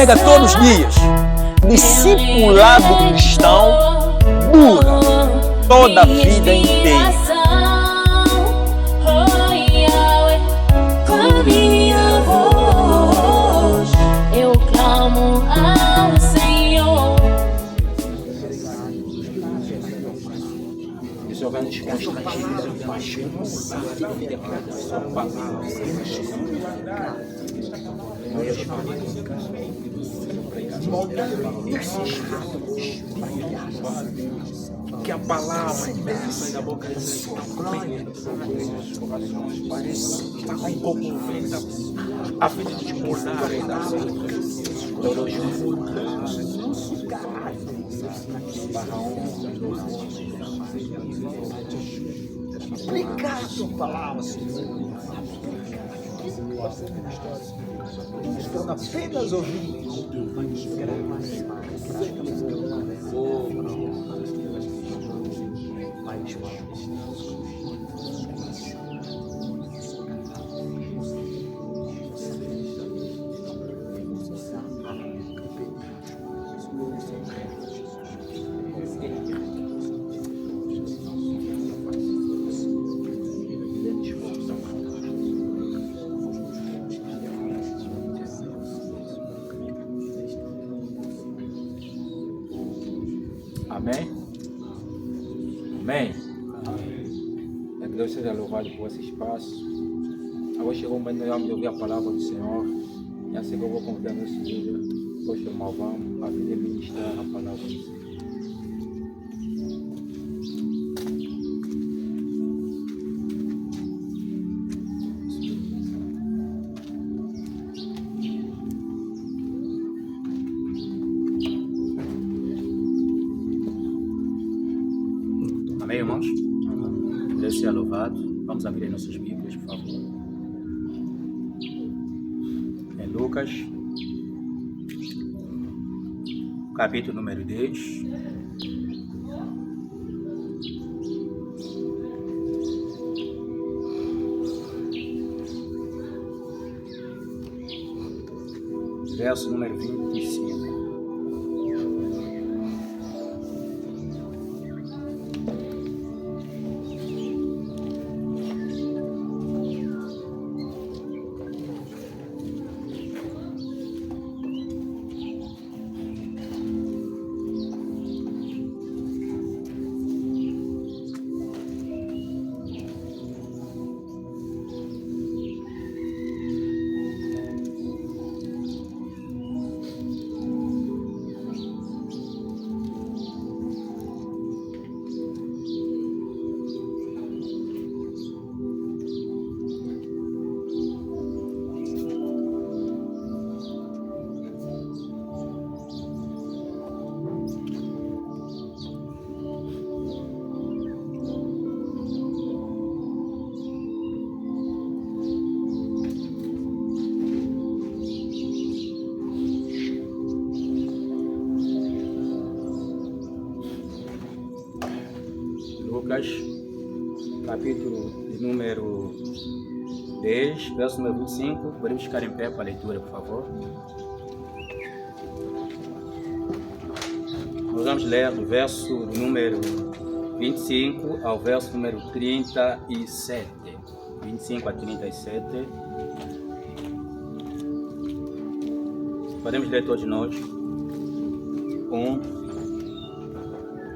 nega todos os dias. Discipulado cristão dura toda a vida inteira. Com minha voz eu clamo ao Senhor. Os órgãos constrangidos da sua palavra. Que a palavra sai da boca de Deus parece que está comovida a fim de te mudar explicar a sua palavra, Senhor. Estão apenas ouvindo. Amém? Amém? Que Deus seja louvado por esse espaço. Agora chegou o momento de ouvir a palavra do Senhor. E assim que eu vou convidar meu filho, depois de vamos a fim de ministrar a palavra do Senhor. Amém, irmãos? Deus seja louvado. Vamos abrir nossas Bíblias, por favor. Em Lucas, capítulo número 10. Verso número 25. Lucas, capítulo número 10, verso número 25. Podemos ficar em pé para a leitura, por favor. Nós vamos ler do verso número 25 ao verso número 37. 25 a 37. Podemos ler todos nós. 1,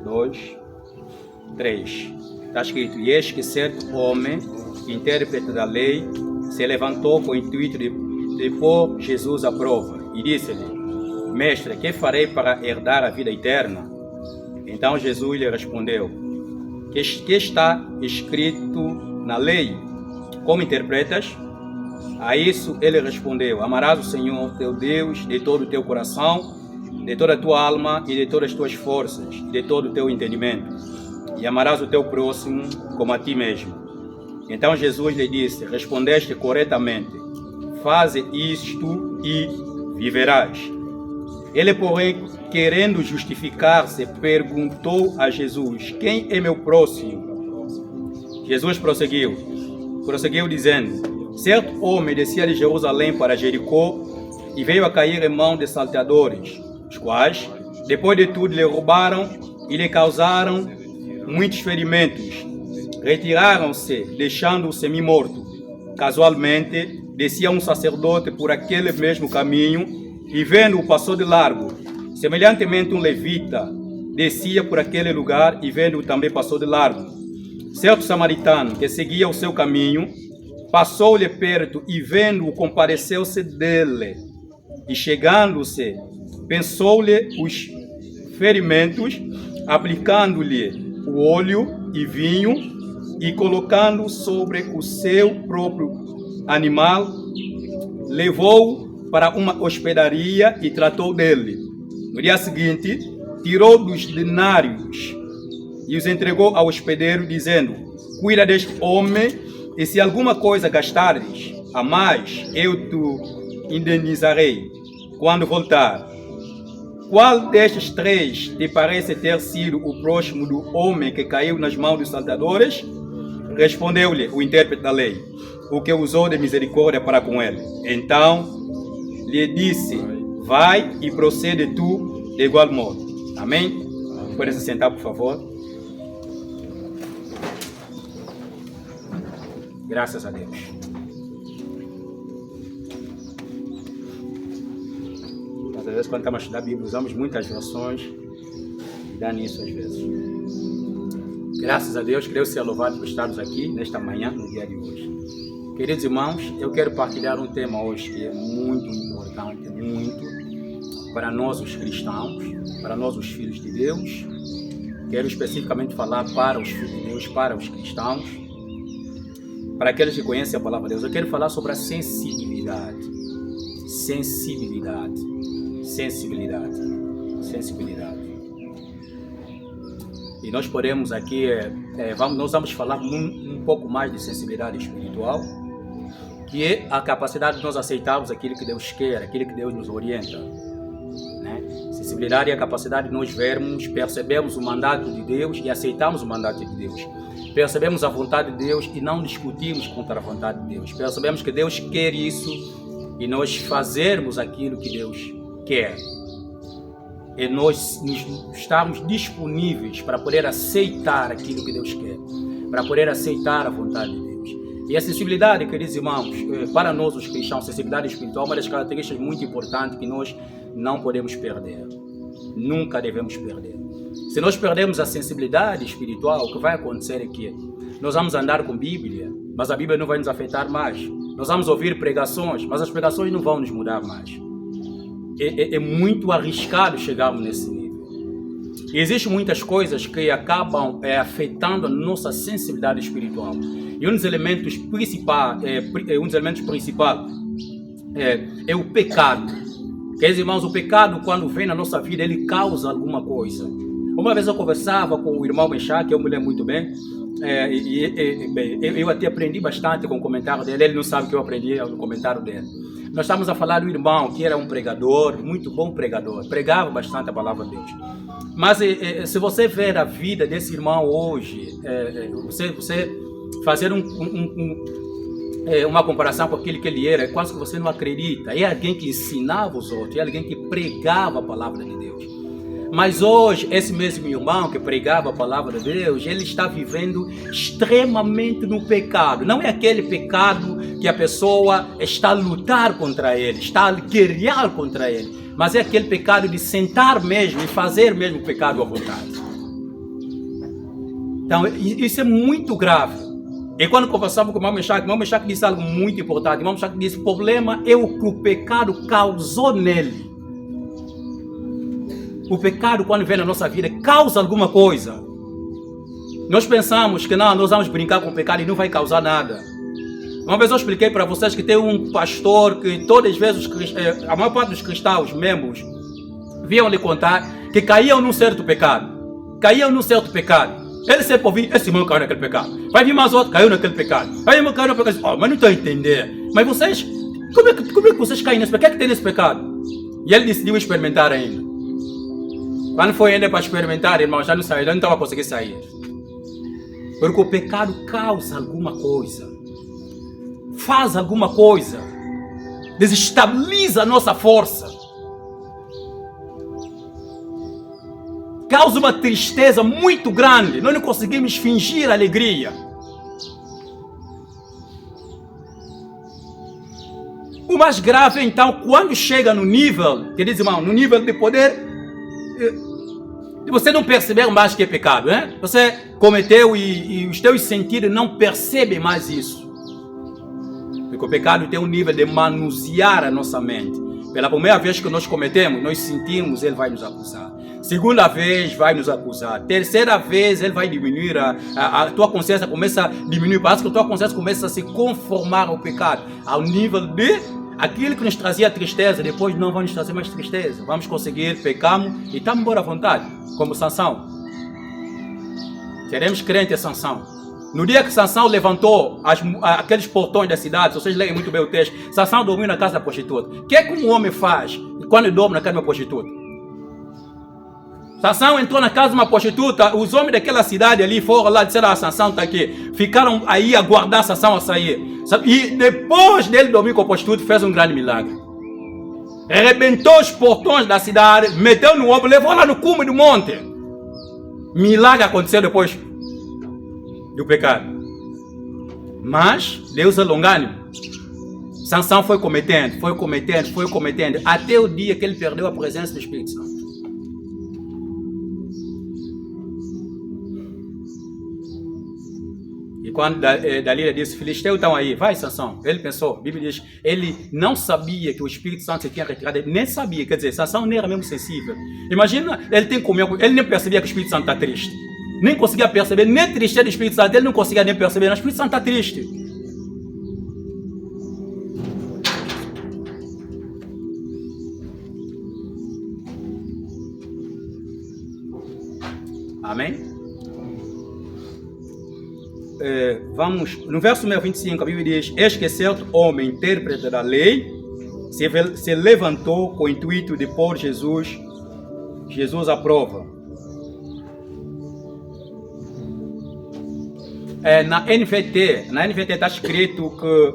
2, 3. Está escrito: e eis que certo homem, intérprete da lei, se levantou com o intuito de pôr Jesus à prova e disse-lhe: Mestre, que farei para herdar a vida eterna? Então Jesus lhe respondeu: que está escrito na lei? Como interpretas? A isso ele respondeu: Amarás o Senhor teu Deus de todo o teu coração, de toda a tua alma e de todas as tuas forças, e de todo o teu entendimento. E amarás o teu próximo como a ti mesmo. Então Jesus lhe disse: Respondeste corretamente, faze isto e viverás. Ele, porém, querendo justificar-se, perguntou a Jesus: Quem é meu próximo? Jesus prosseguiu dizendo: Certo homem descia de Jerusalém para Jericó e veio a cair em mão de salteadores, os quais, depois de tudo, lhe roubaram e lhe causaram muitos ferimentos. Retiraram-se, deixando-o semi-morto. Casualmente, descia um sacerdote por aquele mesmo caminho e, vendo-o, passou de largo. Semelhantemente, um levita descia por aquele lugar e, vendo-o, também passou de largo. Certo samaritano, que seguia o seu caminho, passou-lhe perto e, vendo-o, compadeceu-se dele. E, chegando-se, pensou-lhe os ferimentos, aplicando-lhe o óleo e vinho e colocando sobre o seu próprio animal, levou-o para uma hospedaria e tratou dele. No dia seguinte, tirou dos denários e os entregou ao hospedeiro, dizendo: cuida deste homem, e se alguma coisa gastares a mais, eu te indenizarei quando voltar. Qual destes três te parece ter sido o próximo do homem que caiu nas mãos dos salteadores? Respondeu-lhe o intérprete da lei: o que usou de misericórdia para com ele. Então lhe disse: vai e procede tu de igual modo. Amém? Pode se sentar, por favor. Graças a Deus. Às vezes, quando estamos a estudar a Bíblia, usamos muitas versões e dá nisso às vezes. Graças a Deus, que Deus seja louvado por estarmos aqui nesta manhã, no dia de hoje. Queridos irmãos, eu quero partilhar um tema hoje que é muito importante, muito, para nós os cristãos, para nós os filhos de Deus. Quero especificamente falar para os filhos de Deus, para os cristãos, para aqueles que conhecem a palavra de Deus. Eu quero falar sobre a sensibilidade. Sensibilidade. Sensibilidade. Sensibilidade. E nós podemos aqui, nós vamos falar um pouco mais de sensibilidade espiritual, que é a capacidade de nós aceitarmos aquilo que Deus quer, aquilo que Deus nos orienta. Né? Sensibilidade é a capacidade de nós vermos, percebemos o mandato de Deus e aceitamos o mandato de Deus. Percebemos a vontade de Deus e não discutimos contra a vontade de Deus. Percebemos que Deus quer isso e nós fazermos aquilo que Deus quer. E nós estamos disponíveis para poder aceitar aquilo que Deus quer, para poder aceitar a vontade de Deus. E a sensibilidade, queridos irmãos, para nós os cristãos, sensibilidade espiritual é uma das características muito importantes que nós não podemos perder. Nunca devemos perder. Se nós perdermos a sensibilidade espiritual, o que vai acontecer é que nós vamos andar com Bíblia, mas a Bíblia não vai nos afetar mais. Nós vamos ouvir pregações, mas as pregações não vão nos mudar mais. É muito arriscado chegarmos nesse nível. E existem muitas coisas que acabam afetando a nossa sensibilidade espiritual. E um dos elementos principais é o pecado. Queridos irmãos, o pecado, quando vem na nossa vida, ele causa alguma coisa. Uma vez eu conversava com o irmão Meshach, que eu me lembro muito bem, eu até aprendi bastante com o comentário dele. Ele não sabe que eu aprendi no comentário dele. Nós estamos a falar do irmão que era um pregador, muito bom pregador, pregava bastante a palavra de Deus. Mas se você ver a vida desse irmão hoje, você fazer uma comparação com aquele que ele era, é quase que você não acredita. É alguém que ensinava os outros, é alguém que pregava a palavra de Deus. Mas hoje, esse mesmo irmão que pregava a palavra de Deus, ele está vivendo extremamente no pecado. Não é aquele pecado que a pessoa está a lutar contra ele, está a guerrear contra ele, mas é aquele pecado de sentar mesmo e fazer mesmo o pecado à vontade. Então, isso é muito grave. E quando conversava com o irmão Meshach disse algo muito importante. O irmão Meshach disse: o problema é o que o pecado causou nele. O pecado, quando vem na nossa vida, causa alguma coisa. Nós pensamos que não, nós vamos brincar com o pecado e não vai causar nada. Uma vez eu expliquei para vocês que tem um pastor que todas as vezes, a maior parte dos cristãos, membros, vinham lhe contar que caíam num certo pecado. Caíam num certo pecado. Ele sempre ouvia: esse irmão caiu naquele pecado. Vai vir mais outro, caiu naquele pecado. Vai vir mais caiu naquele pecado. Oh, mas não estou a entender. Mas vocês, como é que vocês caem nesse pecado? O que é que tem nesse pecado? E ele decidiu experimentar ainda. Quando foi ainda para experimentar, irmão, já não saiu, já não estava conseguindo sair. Porque o pecado causa alguma coisa. Faz alguma coisa. desestabiliza a nossa força. Causa uma tristeza muito grande. Nós não conseguimos fingir alegria. O mais grave, então, quando chega no nível, queridos irmãos, no nível de poder, de você não perceber mais que é pecado, né? Você cometeu e os teus sentidos não percebem mais isso. Porque o pecado tem um nível de manusear a nossa mente. Pela primeira vez que nós cometemos, nós sentimos, ele vai nos acusar. Segunda vez, vai nos acusar. Terceira vez, ele vai diminuir, a tua consciência começa a diminuir. Parece que a tua consciência começa a se conformar ao pecado. Ao nível de aquilo que nos trazia tristeza, depois não vai nos trazer mais tristeza. Vamos conseguir, pecamos e estamos embora à vontade. Como Sansão. Seremos crentes Sansão. No dia que Sansão levantou aqueles portões da cidade, vocês leem muito bem o texto, Sansão dormiu na casa da prostituta. O que é que um homem faz quando dorme na casa de uma prostituta? Sansão entrou na casa de uma prostituta, os homens daquela cidade ali foram lá, disseram, Sansão está aqui. Ficaram aí a guardar Sansão a sair. E depois dele dormir com a prostituta, fez um grande milagre. Arrebentou os portões da cidade, meteu no ombro, levou lá no cume do monte. Milagre aconteceu depois do pecado. Mas Deus é longânimo. Sansão foi cometendo, até o dia que ele perdeu a presença do Espírito Santo. E quando Dalila disse, Filisteu estão aí, vai Sansão. Ele pensou, a Bíblia diz, ele não sabia que o Espírito Santo se tinha retirado, ele nem sabia, quer dizer, Sansão nem era mesmo sensível. Imagina, ele nem percebia que o Espírito Santo está triste. Nem conseguia perceber, nem tristeza do Espírito Santo, ele não conseguia nem perceber, mas o Espírito Santo está triste. Amém? Vamos, no verso 25, a Bíblia diz, eis que certo homem, intérprete da lei, se levantou com o intuito de pôr Jesus à prova. Na NVT está escrito que,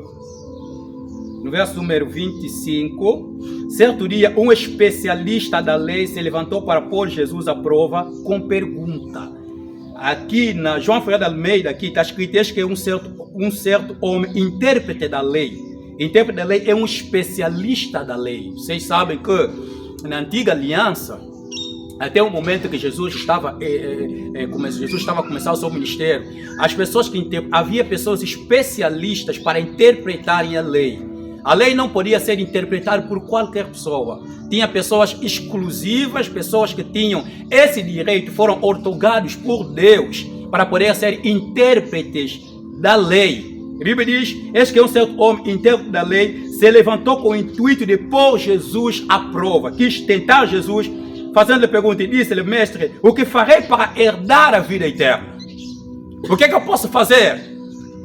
no verso número 25, certo dia um especialista da lei se levantou para pôr Jesus à prova com pergunta. Aqui na João Ferreira de Almeida aqui está escrito que é um certo homem, intérprete da lei. Intérprete da lei é um especialista da lei. Vocês sabem que na antiga aliança, até o momento que Jesus estava a começar o seu ministério, havia pessoas especialistas para interpretarem a lei. A lei não podia ser interpretada por qualquer pessoa. Tinha pessoas exclusivas, pessoas que tinham esse direito, foram outorgados por Deus para poder ser intérpretes da lei. A Bíblia diz, eis que um certo homem, intérprete da lei, se levantou com o intuito de pôr Jesus à prova. Quis tentar Jesus, fazendo-lhe pergunta, e disse-lhe, mestre, o que farei para herdar a vida eterna? O que é que eu posso fazer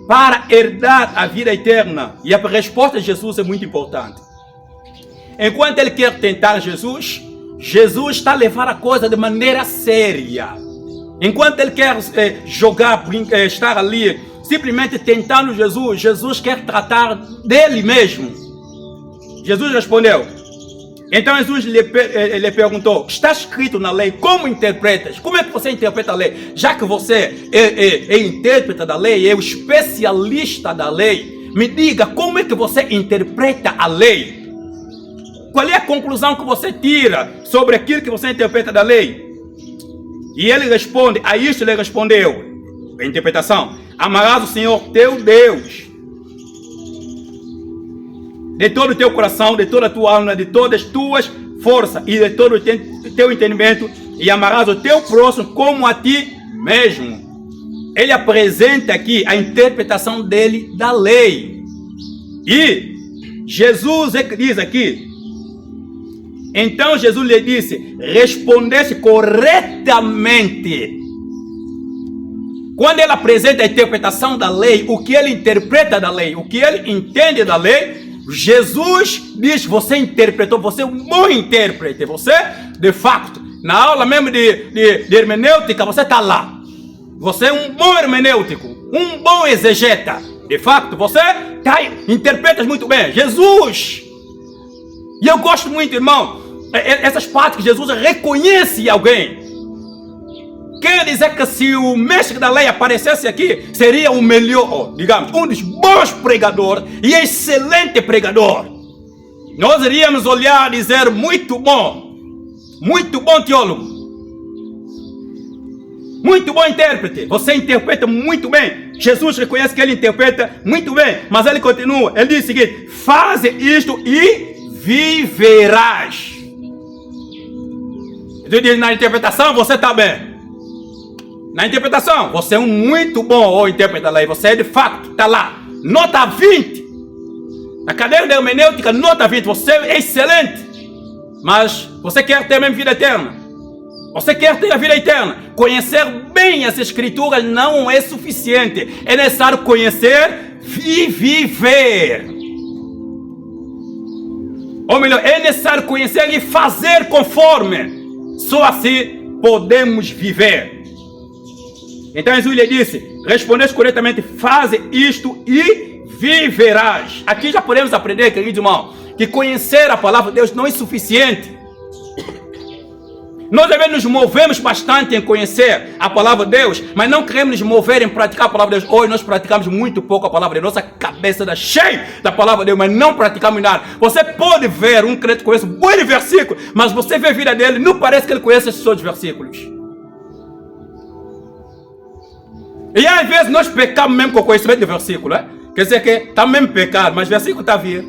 para herdar a vida eterna? E a resposta de Jesus é muito importante. Enquanto ele quer tentar Jesus, Jesus está a levar a coisa de maneira séria. Enquanto ele quer estar ali, simplesmente tentando Jesus, Jesus quer tratar dele mesmo. Jesus respondeu. Então Jesus lhe perguntou, está escrito na lei, como interpretas? Como é que você interpreta a lei? Já que você é intérprete da lei, é o especialista da lei, me diga como é que você interpreta a lei? Qual é a conclusão que você tira sobre aquilo que você interpreta da lei? E ele responde, a isto ele respondeu, a interpretação, amarás o Senhor teu Deus de todo o teu coração, de toda a tua alma, de todas as tuas forças e de todo o teu entendimento, e amarás o teu próximo como a ti mesmo. Ele apresenta aqui a interpretação dele da lei. E Jesus é que diz aqui, então Jesus lhe disse, respondeste corretamente. Quando ele apresenta a interpretação da lei, o que ele interpreta da lei, o que ele entende da lei, Jesus diz, você interpretou, você é um bom intérprete, você, de fato, na aula mesmo de hermenêutica, você está lá. Você é um bom hermenêutico, um bom exegeta. De fato, você interpreta muito bem. Jesus E eu gosto muito, irmão, essas partes que Jesus reconhece alguém. Quer dizer que se o mestre da lei aparecesse aqui, seria o melhor, digamos, um dos bons pregadores e excelente pregador. Nós iríamos olhar e dizer, muito bom teólogo, muito bom intérprete, você interpreta muito bem. Jesus reconhece que ele interpreta muito bem, mas ele continua, ele diz o seguinte, faze isto e viverás. Ele diz, na interpretação você está bem. Na interpretação, você é um muito bom intérprete da lei. Você de fato está lá. Nota 20. Na cadeira de hermenêutica, nota 20. Você é excelente. Mas você quer ter a mesma vida eterna. Você quer ter a vida eterna. Conhecer bem as escrituras não é suficiente. É necessário conhecer e viver. Ou melhor, é necessário conhecer e fazer conforme. Só assim podemos viver. Então Jesus lhe disse, respondeste corretamente, faze isto e viverás. Aqui já podemos aprender, querido irmão, que conhecer a palavra de Deus não é suficiente. Nós devemos nos movermos bastante em conhecer a palavra de Deus, mas não queremos nos mover em praticar a palavra de Deus. Hoje nós praticamos muito pouco a palavra de Deus. Nossa cabeça está cheia da palavra de Deus, mas não praticamos nada. Você pode ver um crente que conhece um monte de versículos, mas você vê a vida dele, não parece que ele conhece esses outros versículos. E às vezes nós pecamos mesmo com o conhecimento do versículo. Quer dizer que está mesmo pecado, mas o versículo está a vir.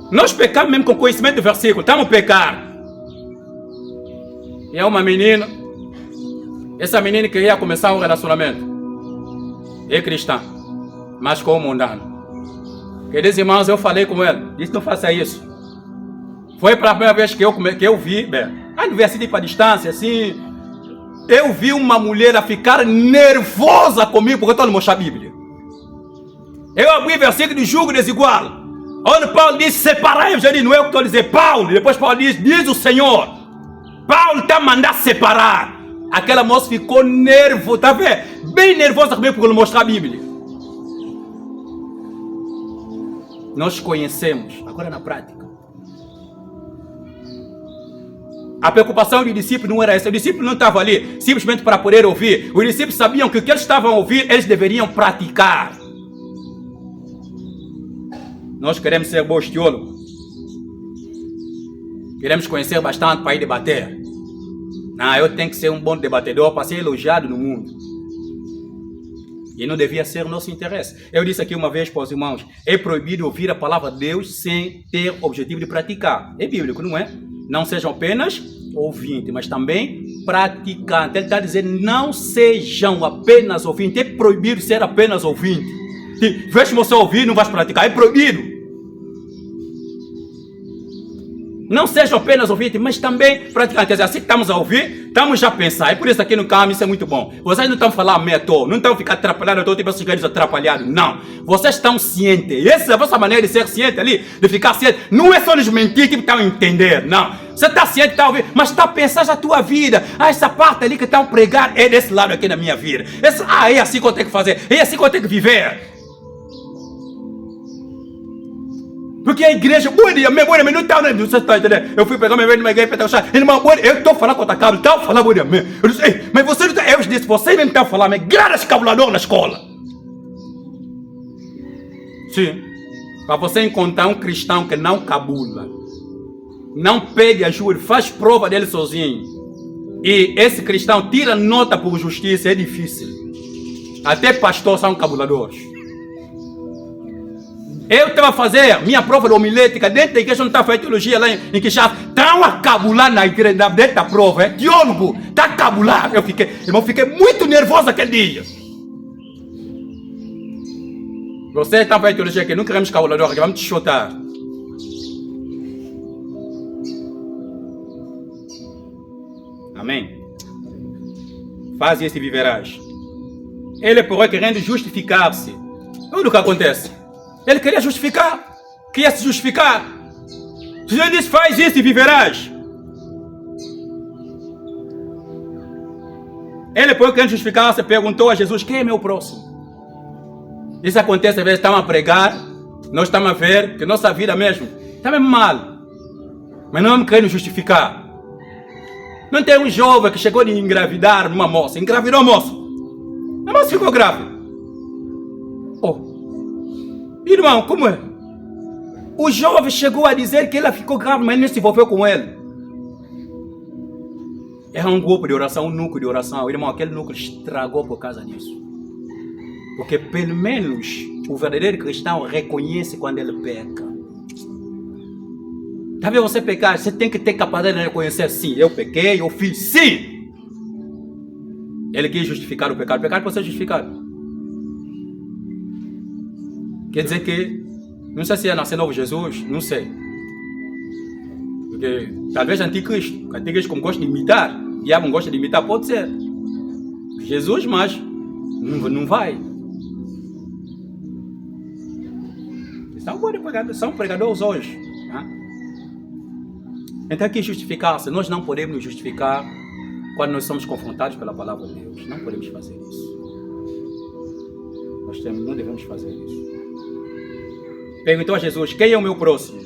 Nós pecamos mesmo com o conhecimento do versículo, estamos a pecar. E é uma menina, essa menina queria começar um relacionamento. É cristã, mas com o mundano. Queridos irmãos, eu falei com ela, disse não faça isso. Foi para a primeira vez que eu vi, a universidade para distância, assim. Eu vi uma mulher a ficar nervosa comigo porque eu estou a mostrar a Bíblia. Eu abri o versículo de julgo desigual. Onde Paulo diz, separai-vos, não é eu que estou a dizer, Paulo. E depois Paulo diz o Senhor. Paulo está a mandar separar. Aquela moça ficou nervosa, está vendo? Bem nervosa comigo porque eu mostrar a Bíblia. Nós conhecemos, agora na prática. A preocupação do discípulo não era essa. O discípulo não estava ali simplesmente para poder ouvir. Os discípulos sabiam que o que eles estavam a ouvir, eles deveriam praticar. Nós queremos ser bons teólogos. Queremos conhecer bastante para ir debater. Não, eu tenho que ser um bom debatedor para ser elogiado no mundo. E não devia ser o nosso interesse. Eu disse aqui uma vez para os irmãos, é proibido ouvir a palavra de Deus sem ter objetivo de praticar. É bíblico, não é? Não sejam apenas ouvintes, mas também praticantes. Ele está dizendo, não sejam apenas ouvintes. É proibido ser apenas ouvinte. Veja você ouvir, não vais praticar. É proibido. Não sejam apenas ouvintes, mas também praticantes. Assim que estamos a ouvir, estamos já a pensar. É por isso aqui no caminho, isso é muito bom. Vocês não estão a falar meia toa, não estão a ficar atrapalhados, tipo esses gajos atrapalhados. Não. Vocês estão cientes. Essa é a vossa maneira de ser ciente ali, de ficar ciente. Não é só nos mentir que estão a entender, não. Você está ciente, está a ouvir, mas está a pensar já a tua vida. Essa parte ali que estão a pregar é desse lado aqui na minha vida. É assim que eu tenho que fazer, é assim que eu tenho que viver. Porque a igreja, não está, você está entendendo? Eu fui pegar meu velho numa igreja e pensar, irmão, eu estou falando com o Tacado, está falando por mim. Eu disse, mas você não está, eu disse, você não está falando, mas graças cabulador na escola. Sim, para você encontrar um cristão que não cabula, não pede ajuda, faz prova dele sozinho, e esse cristão tira nota por justiça, é difícil. Até pastores são cabuladores. Eu estava a fazer minha prova de homilética dentro da igreja, não estava a fazer teologia lá em Kinshasa. Estão a cabular na igreja, dentro da prova, teólogo, está a cabular. Eu fiquei muito nervoso aquele dia. Você está a fazer teologia aqui, não queremos cabulador aqui, vamos te chutar. Amém? Faz isso e viverás. Ele, porém, querendo justificar-se. Olha o que acontece. Ele queria justificar. Queria se justificar. Jesus disse, faz isso e viverás. Ele, por querendo justificar-se, perguntou a Jesus, quem é meu próximo? Isso acontece às vezes, estão a pregar, nós estamos a ver que nossa vida mesmo está mesmo mal. Mas não vamos querer nos justificar. Não tem um jovem que chegou a engravidar uma moça. Engravidou a moça. A moça ficou grávida. Oh, irmão, como é? O jovem chegou a dizer que ela ficou grávida, mas ele não se envolveu com ele. Era um grupo de oração, um núcleo de oração. Irmão, aquele núcleo estragou por causa disso. Porque pelo menos o verdadeiro cristão reconhece quando ele peca. Talvez você pecar, você tem que ter capacidade de reconhecer, sim, eu pequei, eu fiz, sim. Ele quis justificar o pecado. O pecado pode ser justificado. Quer dizer que, não sei se é nascer novo Jesus, não sei. Porque talvez anticristo, como gosta de imitar, o diabo gosta de imitar, pode ser. Jesus, mas não vai. São pregadores hoje. Né? Então aqui justificar-se, nós não podemos nos justificar quando nós somos confrontados pela palavra de Deus. Não podemos fazer isso. Não devemos fazer isso. Perguntou a Jesus, quem é o meu próximo?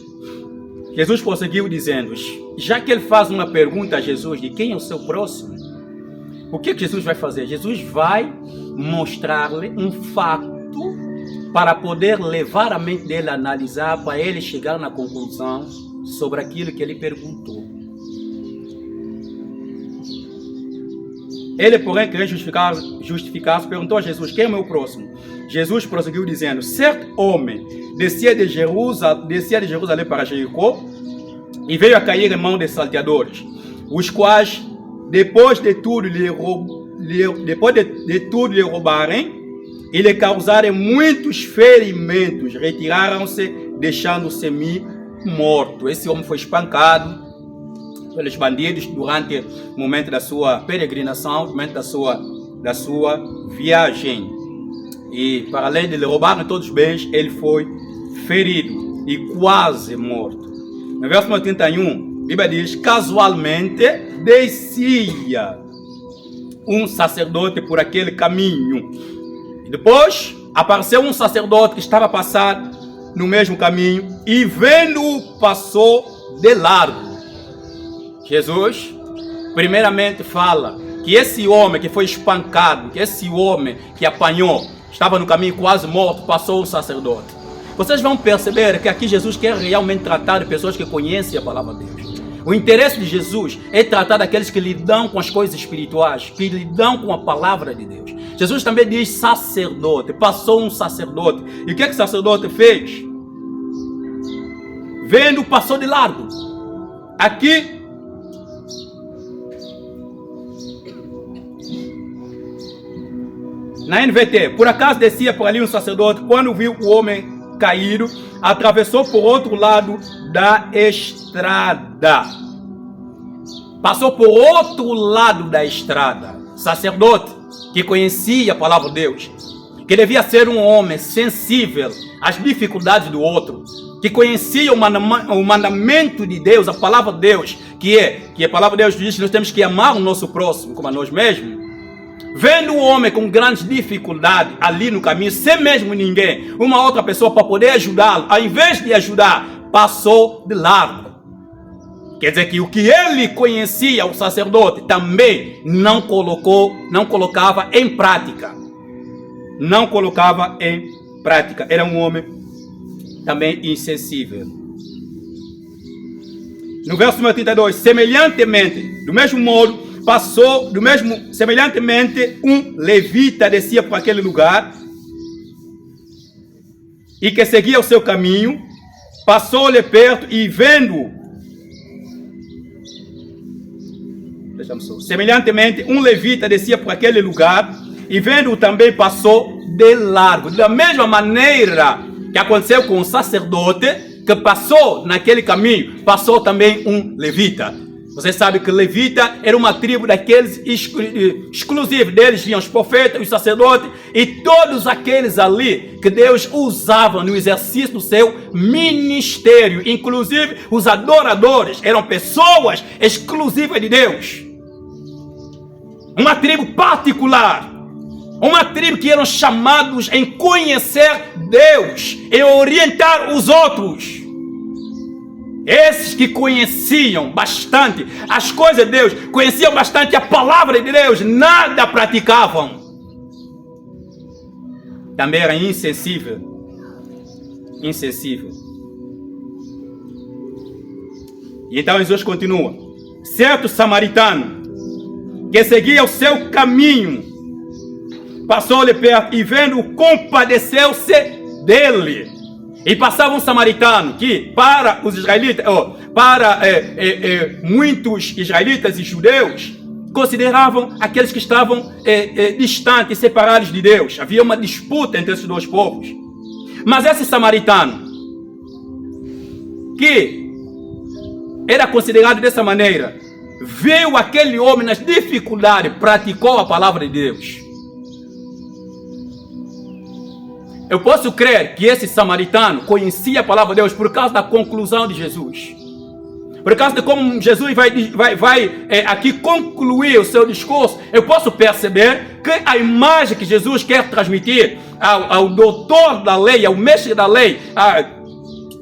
Jesus prosseguiu dizendo, já que ele faz uma pergunta a Jesus de quem é o seu próximo, o que Jesus vai fazer? Jesus vai mostrar-lhe um fato para poder levar a mente dele a analisar, para ele chegar na conclusão sobre aquilo que ele perguntou. Ele, porém, querendo justificar-se, perguntou a Jesus, quem é o meu próximo? Jesus prosseguiu dizendo, certo homem descia de Jerusalém para Jericó e veio a cair em mão de salteadores, os quais, depois de tudo lhe roubarem e lhe causarem muitos ferimentos, retiraram-se, deixando-se morto. Esse homem foi espancado pelos bandidos durante o momento da sua peregrinação, no momento da sua viagem. E para além de lhe roubarem todos os bens, ele foi ferido e quase morto. No verso 31, a Bíblia diz, casualmente descia um sacerdote por aquele caminho. E depois apareceu um sacerdote que estava a passar no mesmo caminho e vendo-o passou de largo. Jesus primeiramente fala que esse homem que foi espancado, que esse homem que apanhou, estava no caminho quase morto, passou o sacerdote. Vocês vão perceber que aqui Jesus quer realmente tratar de pessoas que conhecem a palavra de Deus. O interesse de Jesus é tratar daqueles que lidam com as coisas espirituais, que lidam com a palavra de Deus. Jesus também diz sacerdote, passou um sacerdote. E o que o sacerdote fez? Vendo, passou de largo. Aqui, na NVT, por acaso descia por ali um sacerdote, quando viu o homem caído, atravessou por outro lado da estrada. Passou por outro lado da estrada. Sacerdote que conhecia a palavra de Deus, que devia ser um homem sensível às dificuldades do outro, que conhecia o mandamento de Deus, a palavra de Deus, que a palavra de Deus diz que nós temos que amar o nosso próximo como a nós mesmos. Vendo o homem com grandes dificuldades ali no caminho, sem mesmo ninguém, uma outra pessoa para poder ajudá-lo, ao invés de ajudar, passou de largo. Quer dizer que o que ele conhecia, o sacerdote, também não colocava em prática. Não colocava em prática. Era um homem também insensível. No verso 32, semelhantemente, do mesmo modo, semelhantemente, um levita descia por aquele lugar e que seguia o seu caminho, passou-lhe perto e vendo-o, semelhantemente, um levita descia por aquele lugar e vendo-o também passou de largo. Da mesma maneira que aconteceu com o sacerdote que passou naquele caminho, passou também um levita. Você sabe que levita era uma tribo daqueles exclusivos. Deles vinham os profetas, os sacerdotes e todos aqueles ali que Deus usava no exercício do seu ministério. Inclusive os adoradores eram pessoas exclusivas de Deus. Uma tribo particular. Uma tribo que eram chamados em conhecer Deus, em orientar os outros. Esses que conheciam bastante as coisas de Deus, conheciam bastante a palavra de Deus, nada praticavam. Também era insensível. Insensível. E então Jesus continua. Certo samaritano, que seguia o seu caminho, passou-lhe perto e vendo, compadeceu-se dele. E passava um samaritano que, para os israelitas, muitos israelitas e judeus, consideravam aqueles que estavam distantes, separados de Deus. Havia uma disputa entre esses dois povos. Mas esse samaritano, que era considerado dessa maneira, viu aquele homem nas dificuldades, praticou a palavra de Deus. Eu posso crer que esse samaritano conhecia a palavra de Deus por causa da conclusão de Jesus. Por causa de como Jesus vai aqui concluir o seu discurso, eu posso perceber que a imagem que Jesus quer transmitir ao doutor da lei, ao mestre da lei,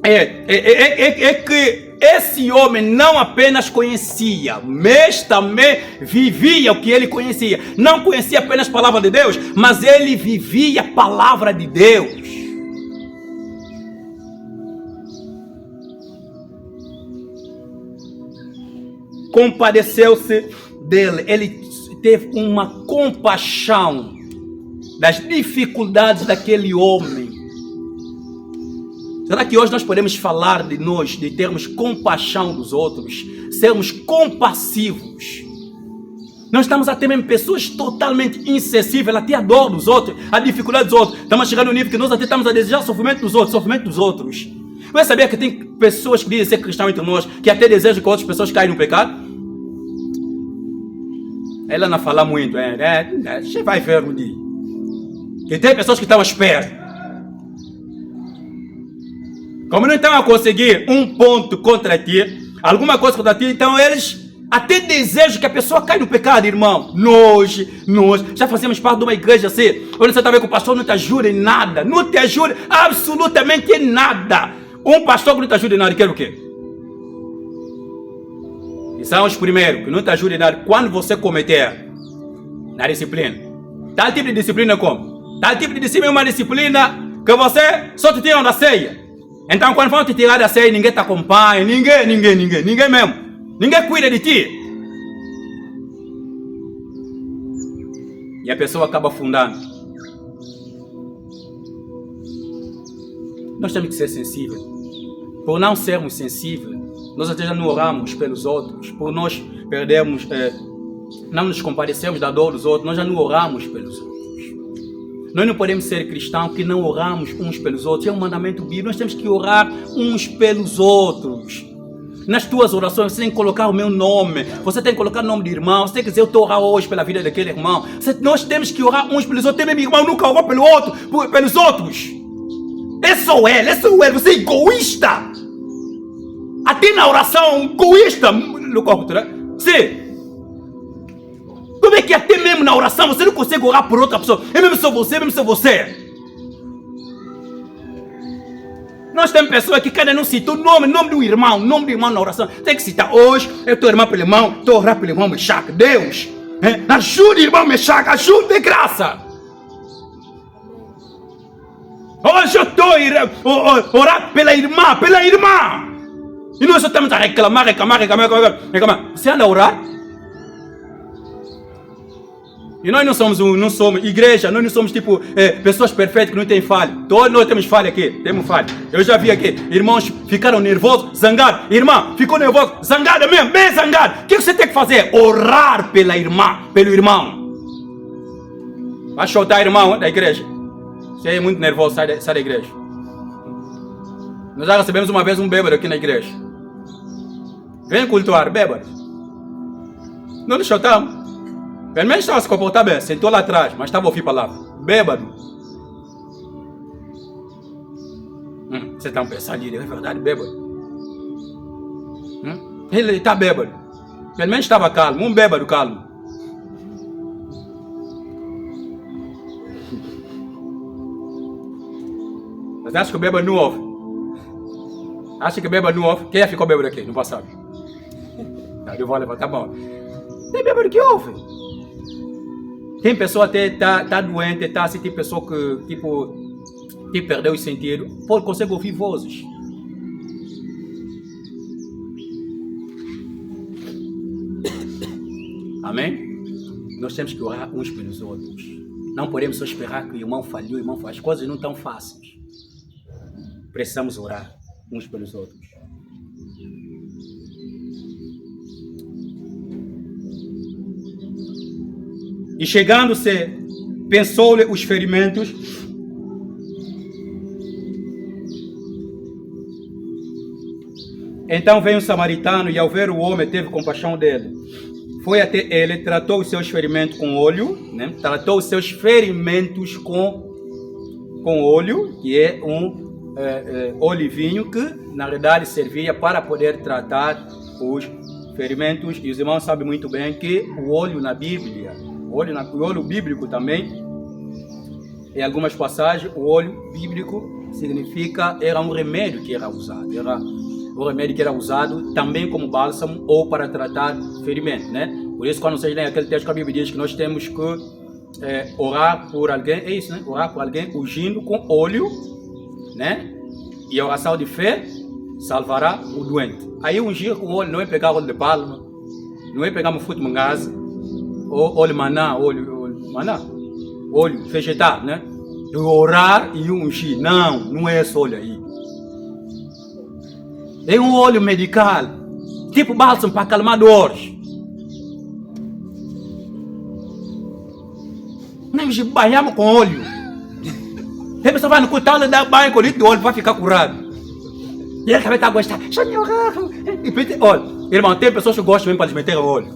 é que esse homem não apenas conhecia, mas também vivia o que ele conhecia. Não conhecia apenas a palavra de Deus, mas ele vivia a palavra de Deus. Compadeceu-se dele. Ele teve uma compaixão das dificuldades daquele homem. Será que hoje nós podemos falar de nós, de termos compaixão dos outros, sermos compassivos? Nós estamos até mesmo pessoas totalmente insensíveis até a dor dos outros, a dificuldade dos outros. Estamos chegando no nível que nós até estamos a desejar o sofrimento dos outros. Você sabia que tem pessoas que dizem ser cristão entre nós, que até desejam que outras pessoas caem no pecado? Ela não fala muito, você vai ver um dia. Que tem pessoas que estão à espera. Como não estão a conseguir um ponto contra ti, alguma coisa contra ti, então eles até desejam que a pessoa caia no pecado, irmão. Nós já fazemos parte de uma igreja assim, onde você está vendo que o pastor não te ajuda em nada, não te ajuda absolutamente em nada. Um pastor que não te ajuda em nada, quer o quê? E são os primeiros que não te ajudam em nada quando você cometer na disciplina. Tal tipo de disciplina como? Tal tipo de disciplina é uma disciplina que você só te tiram da ceia. Então quando vão te tirar da ceia, ninguém te acompanha, ninguém mesmo. Ninguém cuida de ti. E a pessoa acaba afundando. Nós temos que ser sensíveis. Por não sermos sensíveis, nós até já não oramos pelos outros. Por nós perdermos, não nos compadecemos da dor dos outros, nós já não oramos pelos outros. Nós não podemos ser cristãos que não oramos uns pelos outros. É um mandamento bíblico. Nós temos que orar uns pelos outros. Nas tuas orações você tem que colocar o meu nome. Você tem que colocar o nome do irmão. Você tem que dizer, eu estou orando hoje pela vida daquele irmão. Nós temos que orar uns pelos outros. Tem meu irmão nunca orou pelo outro, pelos outros. É só ele. Você é egoísta. Até na oração, egoísta. Sim. Como é que até mesmo na oração você não consegue orar por outra pessoa? É mesmo só você. Nós temos pessoas que cada um cita o nome do irmão na oração. Tem que citar hoje, eu estou irmão pelo irmão, estou orando pelo irmão Mechaque. Deus, ajude o irmão Mechaque, ajude de graça. Hoje eu estou orando pela irmã. E nós só estamos a reclamar. Você anda a orar? E nós não somos igreja, nós não somos tipo pessoas perfeitas que não tem falha. Todos nós temos falha aqui, temos falha. Eu já vi aqui, irmãos ficaram nervosos, zangados. Irmã ficou nervosa, zangada mesmo, bem zangada. O que você tem que fazer? Orar pela irmã, pelo irmão. Vai soltar irmão da igreja. Você é muito nervoso, sai da igreja. Nós já recebemos uma vez um bêbado aqui na igreja. Vem cultuar, bêbado. Não nos soltamos. Pelo menos estava se comportar bem, sentou lá atrás, mas estava a ouvir palavra. Bêbado. Você está pensando ali, é verdade, bêbado? Ele está bêbado. Pelo menos estava calmo, um bêbado calmo. Você acha que o bêbado não ouve? Acha que o bêbado não ouve? Quem já ficou bêbado aqui no passado? Não, eu vou levantar a mão. Tem bêbado que ouve. Tem pessoa até tá doente, tá assim, tem pessoa que tipo perdeu o sentido, consegue ouvir vozes. Amém? Nós temos que orar uns pelos outros. Não podemos só esperar que o irmão falhou, as coisas não estão fáceis. Precisamos orar uns pelos outros. E chegando-se, pensou-lhe os ferimentos. Então veio um samaritano e ao ver o homem teve compaixão dele. Foi até ele, tratou os seus ferimentos com óleo, né? Tratou os seus ferimentos com óleo, que é um olivinho que na verdade servia para poder tratar os ferimentos. E os irmãos sabem muito bem que o óleo na Bíblia, o óleo bíblico também, em algumas passagens, o óleo bíblico significa, era um remédio que era usado, o remédio que era usado também como bálsamo ou para tratar ferimentos, né? Por isso, quando vocês leem aquele texto que a Bíblia diz que nós temos que orar por alguém, é isso, né? Orar por alguém ungindo com óleo, né? E a oração de fé salvará o doente. Aí ungir com óleo não é pegar óleo de palma, não é pegar um fruto de mangaça, ou óleo maná, óleo vegetal, né? E orar e ungir. Não é esse óleo aí. É um óleo medical, tipo bálsamo para acalmar dores. Nós banhamos com óleo. A pessoa vai no culto e dá banho com litro de óleo para ficar curado. E ele vai estar gostando. Olha, irmão, tem pessoas que gostam mesmo para lhes meter óleo.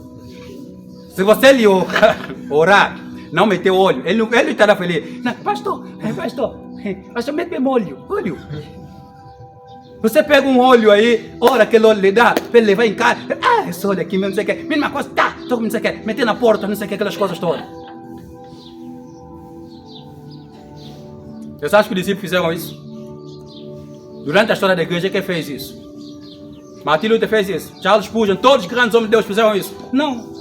Se você lhe orar, não meter óleo, ele estará feliz. Não, pastor, mete mesmo óleo. Você pega um óleo aí, ora aquele óleo lhe dá, para ele levar em casa. Esse óleo aqui mesmo, não sei o que, mesma coisa, não sei o que, meter na porta, não sei o que, aquelas coisas todas. Vocês acham que os discípulos fizeram isso? Durante a história da igreja, quem fez isso? Martin Luther fez isso. Charles Spurgeon, todos os grandes homens de Deus fizeram isso? Não.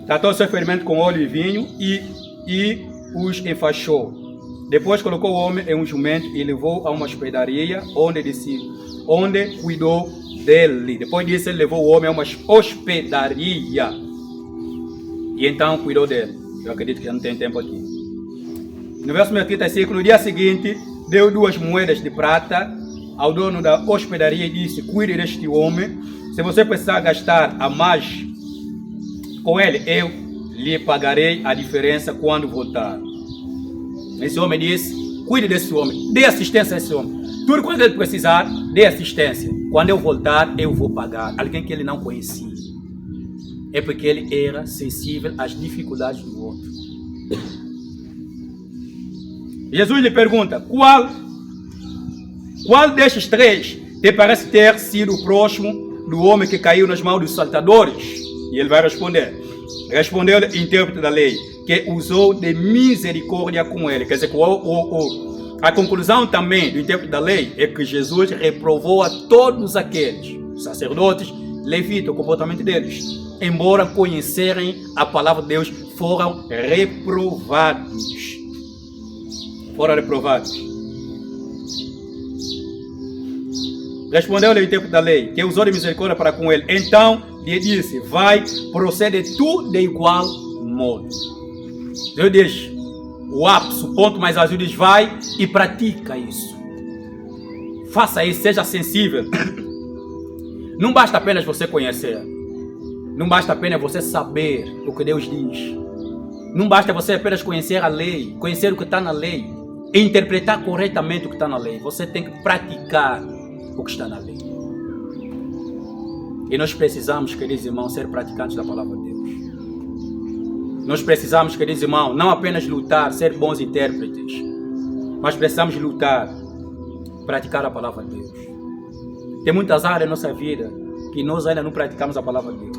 Tratou o seu ferimento com óleo e vinho e os enfaixou. Depois colocou o homem em um jumento e levou a uma hospedaria onde cuidou dele. Depois disso ele levou o homem a uma hospedaria e então cuidou dele. Eu acredito que já não tem tempo aqui. No verso 35, no dia seguinte, deu 2 moedas de prata ao dono da hospedaria e disse: cuide deste homem. Se você precisar gastar a mais com ele, eu lhe pagarei a diferença quando voltar. Esse homem disse: cuide desse homem, dê assistência a esse homem. Tudo quando ele precisar, dê assistência. Quando eu voltar, eu vou pagar. Alguém que ele não conhecia. É porque ele era sensível às dificuldades do outro. Jesus lhe pergunta: qual destes 3 te parece ter sido o próximo do homem que caiu nas mãos dos saltadores? E ele vai responder. Respondeu-lhe o intérprete da lei, que usou de misericórdia com ele. Quer dizer, a conclusão também do intérprete da lei é que Jesus reprovou a todos aqueles sacerdotes, levitas, o comportamento deles. Embora conhecerem a palavra de Deus, foram reprovados. Respondeu-lhe o intérprete da lei, que usou de misericórdia para com ele. Então lhe disse: vai, procede tu de igual modo. Deus diz, o ápice, o ponto mais alto, diz: vai e pratica isso. Faça isso, seja sensível. Não basta apenas você conhecer. Não basta apenas você saber o que Deus diz. Não basta você apenas conhecer a lei, conhecer o que está na lei, e interpretar corretamente o que está na lei. Você tem que praticar o que está na lei. E nós precisamos, queridos irmãos, ser praticantes da palavra de Deus. Nós precisamos, queridos irmãos, não apenas lutar, ser bons intérpretes, mas precisamos lutar, praticar a palavra de Deus. Tem muitas áreas da nossa vida que nós ainda não praticamos a palavra de Deus.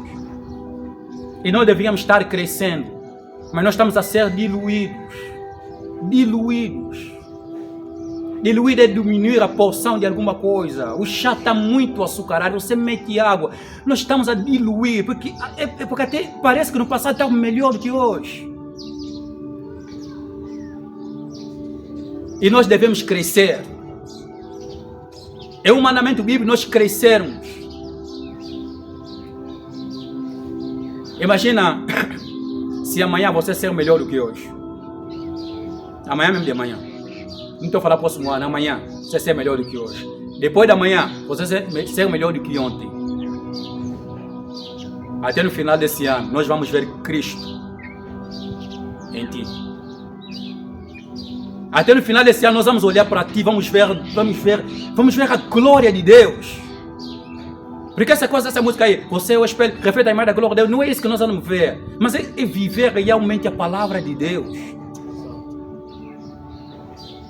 E nós devíamos estar crescendo, mas nós estamos a ser diluídos. Diluir é diminuir a porção de alguma coisa. O chá está muito açucarado, você mete água. Nós estamos a diluir, porque até parece que no passado estava melhor do que hoje. E nós devemos crescer. É um mandamento bíblico nós crescermos. Imagina se amanhã você ser melhor do que hoje. Amanhã mesmo de manhã. Não estou falando próximo ano, amanhã você ser melhor do que hoje. Depois da manhã, você ser melhor do que ontem. Até no final desse ano, nós vamos ver Cristo em ti. Até no final desse ano, nós vamos olhar para ti, vamos ver a glória de Deus. Porque essa música aí, você é o espelho, reflete a imagem da glória de Deus, não é isso que nós vamos ver, mas é viver realmente a palavra de Deus.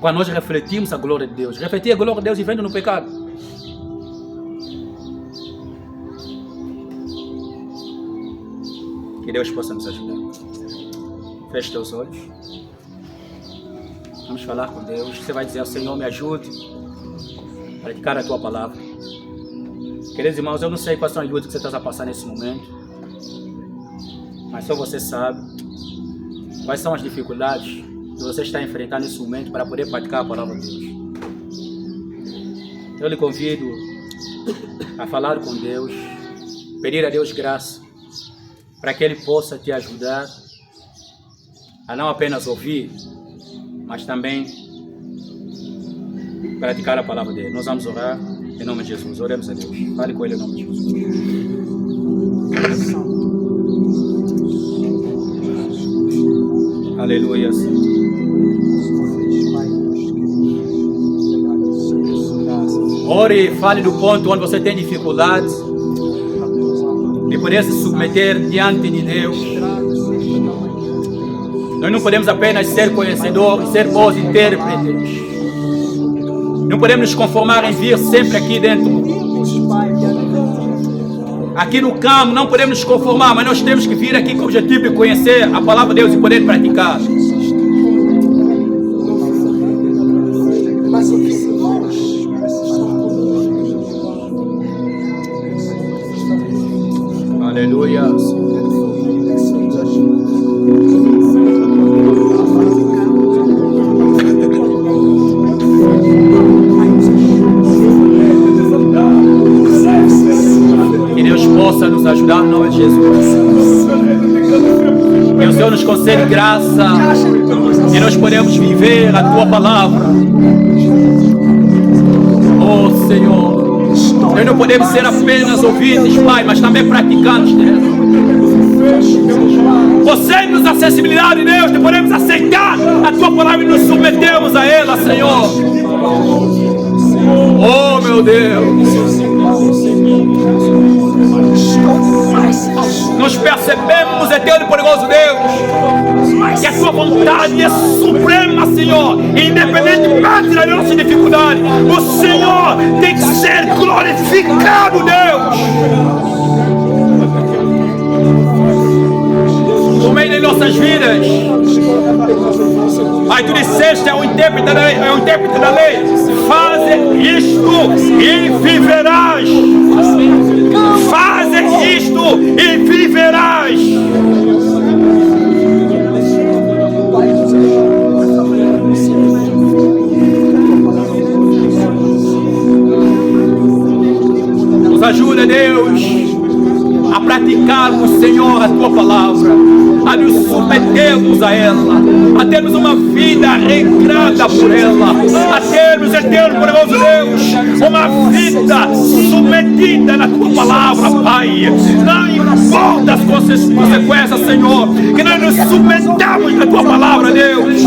Quando nós refletimos a glória de Deus, refletir a glória de Deus vivendo no pecado. Que Deus possa nos ajudar. Feche teus olhos. Vamos falar com Deus. Você vai dizer ao Senhor, me ajude a praticar a tua palavra. Queridos irmãos, eu não sei quais são as lutas que você está a passar nesse momento, mas só você sabe quais são as dificuldades que você está enfrentando nesse momento para poder praticar a palavra de Deus. Eu lhe convido a falar com Deus, pedir a Deus graça, para que Ele possa te ajudar a não apenas ouvir, mas também praticar a palavra dele. Nós vamos orar em nome de Jesus. Oremos a Deus. Fale com Ele em nome de Jesus. Aleluia. Ore e fale do ponto onde você tem dificuldades de poder se submeter diante de Deus. Nós não podemos apenas ser conhecedores, ser bons intérpretes. Não podemos nos conformar em vir sempre aqui dentro. Aqui no campo não podemos nos conformar, mas nós temos que vir aqui com o objetivo de conhecer a palavra de Deus e poder praticar. Aleluia. Que Deus possa nos ajudar em nome de Jesus. Que o Senhor nos conceda graça e nós podemos viver a tua palavra. Oh Senhor, nós não podemos ser apenas ouvintes, Pai, mas também praticantes, Deus. Você nos dá acessibilidade, Deus, que podemos aceitar a tua palavra e nos submetemos a ela, Senhor. Oh meu Deus, nós percebemos, eterno e poderoso Deus, que a tua vontade é suprema, Senhor, independentemente das nossas dificuldades. O Senhor tem que ser glorificado, Deus, no meio de nossas vidas. Pai, tu disseste, é o intérprete da lei, faze isto e viverás. Faze isto e viverás. Nos ajuda, Deus, a praticarmos, Senhor, a tua palavra, a nos submetermos a ela, a termos uma vida regrada por ela, a termos, eterno poderoso Deus, uma vida submetida na tua palavra, Pai. Não importa as consequências, Senhor, que nós nos submetamos na tua palavra, Deus.